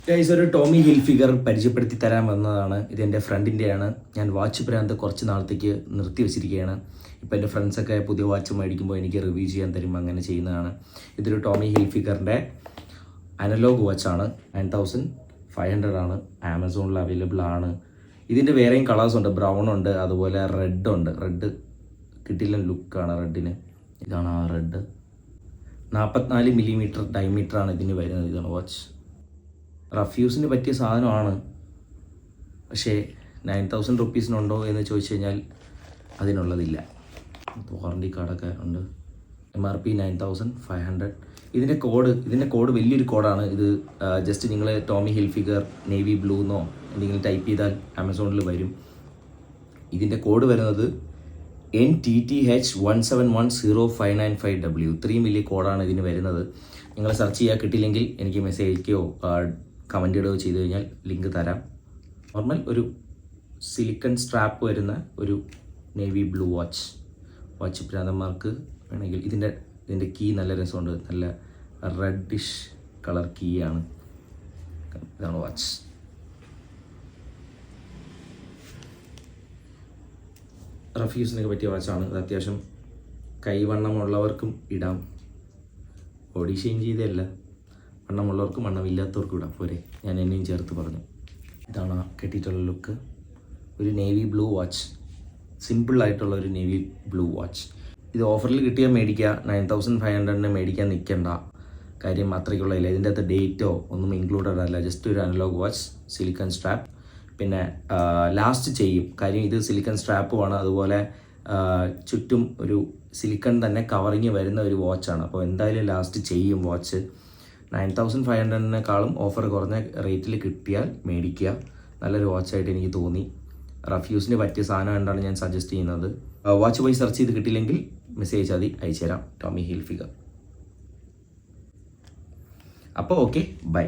Guys, ഒരു Tommy Hilfiger പരിചയപ്പെടുത്തി തരാൻ വന്നതാണ്. ഇത് എൻ്റെ ഫ്രണ്ടിൻ്റെയാണ്. ഞാൻ വാച്ച് ഭ്രാന്ത് കുറച്ച് നാളത്തേക്ക് നിർത്തി വെച്ചിരിക്കുകയാണ്. ഇപ്പോൾ എൻ്റെ ഫ്രണ്ട്സൊക്കെ പുതിയ വാച്ച് മേടിക്കുമ്പോൾ എനിക്ക് റിവ്യൂ ചെയ്യാൻ തരും, അങ്ങനെ ചെയ്യുന്നതാണ്. ഇതൊരു ടോമി ഹിൽഫിഗറിൻ്റെ അനലോഗ് വാച്ചാണ്. 9500 ആണ്. ആമസോണിൽ അവൈലബിൾ ആണ്. ഇതിൻ്റെ വേറെയും കളേഴ്സ് ഉണ്ട്. ബ്രൗൺ ഉണ്ട്, അതുപോലെ റെഡ് ഉണ്ട്. റെഡ് കിട്ടില്ല ലുക്കാണ് റെഡിന്. ഇതാണ് ആ റെഡ്. 44 മില്ലിമീറ്റർ ഡയമീറ്ററാണ് ഇതിന് വരുന്നത്. ഇതാണ് വാച്ച്. റഫ് യൂസിന് പറ്റിയ സാധനമാണ്. പക്ഷേ 9000 റുപ്പീസിനുണ്ടോ എന്ന് ചോദിച്ചു കഴിഞ്ഞാൽ അതിനുള്ളതില്ല. വാറണ്ടി കാർഡൊക്കെ ഉണ്ട്. MRP 9500. ഇതിൻ്റെ കോഡ് വലിയൊരു കോഡാണ്. ഇത് ജസ്റ്റ് നിങ്ങൾ ടോമി ഹിൽഫിഗർ നേവി ബ്ലൂ എന്നോ എന്തെങ്കിലും ടൈപ്പ് ചെയ്താൽ ആമസോണിൽ വരും. ഇതിൻ്റെ കോഡ് വരുന്നത് NTTH17105995W. ഇത്രയും വലിയ കോഡാണ് ഇതിന് വരുന്നത്. നിങ്ങൾ സെർച്ച് ചെയ്യുക, കിട്ടിയില്ലെങ്കിൽ എനിക്ക് മെസ്സേജ് അയക്കുകയോ കമൻ്റ് ഇടുകയോ ചെയ്ത് കഴിഞ്ഞാൽ ലിങ്ക് തരാം. നോർമൽ ഒരു സിലിക്കൺ സ്ട്രാപ്പ് വരുന്ന ഒരു നേവി ബ്ലൂ വാച്ച് ഭ്രാന്തന്മാർക്ക് വേണമെങ്കിൽ. ഇതിൻ്റെ കീ നല്ല രസമുണ്ട്. നല്ല റെഡിഷ് കളർ കീ ആണ്. ഇതാണ് വാച്ച്. റഫ് യൂസിനൊക്കെ പറ്റിയ വാച്ചാണ്. ഇത് അത്യാവശ്യം കൈവണ്ണമുള്ളവർക്കും ഇടാം. ബോഡി ഷെയിം ചെയ്തല്ല, വണ്ണമുള്ളവർക്കും വണ്ണമില്ലാത്തവർക്കും ഇടാം. പോരെ, ഞാൻ എന്നെയും ചേർത്ത് പറഞ്ഞു. ഇതാണ് കെട്ടിയിട്ടുള്ള ലുക്ക്. ഒരു നേവി ബ്ലൂ വാച്ച്, സിമ്പിളായിട്ടുള്ള ഒരു നേവി ബ്ലൂ വാച്ച്. ഇത് ഓഫറിൽ കിട്ടിയാൽ മേടിക്കുക. 9500 മേടിക്കാൻ നിൽക്കേണ്ട കാര്യം അത്രയ്ക്കുള്ളതില്ല. ഇതിൻ്റെ അകത്ത് ഡേറ്റോ ഒന്നും ഇൻക്ലൂഡഡ് അല്ല. ജസ്റ്റ് ഒരു അനലോഗ് വാച്ച്, സിലിക്കൺ സ്ട്രാപ്പ്. പിന്നെ ലാസ്റ്റ് ചെയ്യും കാര്യം. ഇത് സിലിക്കൺ സ്ട്രാപ്പുമാണ്, അതുപോലെ ചുറ്റും ഒരു സിലിക്കൺ തന്നെ കവറിങ് വരുന്ന ഒരു വാച്ചാണ്. അപ്പോൾ എന്തായാലും ലാസ്റ്റ് ചെയ്യും വാച്ച്. 9500-നേക്കാളും ഓഫർ കുറഞ്ഞ റേറ്റിൽ കിട്ടിയാൽ മേടിക്കുക. നല്ലൊരു വാച്ചായിട്ട് എനിക്ക് തോന്നി. റഫ് യൂസിന് പറ്റിയ സാധനം എന്താണ് ഞാൻ സജസ്റ്റ് ചെയ്യുന്നത്. വാച്ച് പോയി സെർച്ച് ചെയ്ത് കിട്ടിയില്ലെങ്കിൽ മെസ്സേജ് അയച്ചാൽ മതി, അയച്ചു തരാം. Tommy Hilfiger. അപ്പോൾ ഓക്കെ, ബൈ.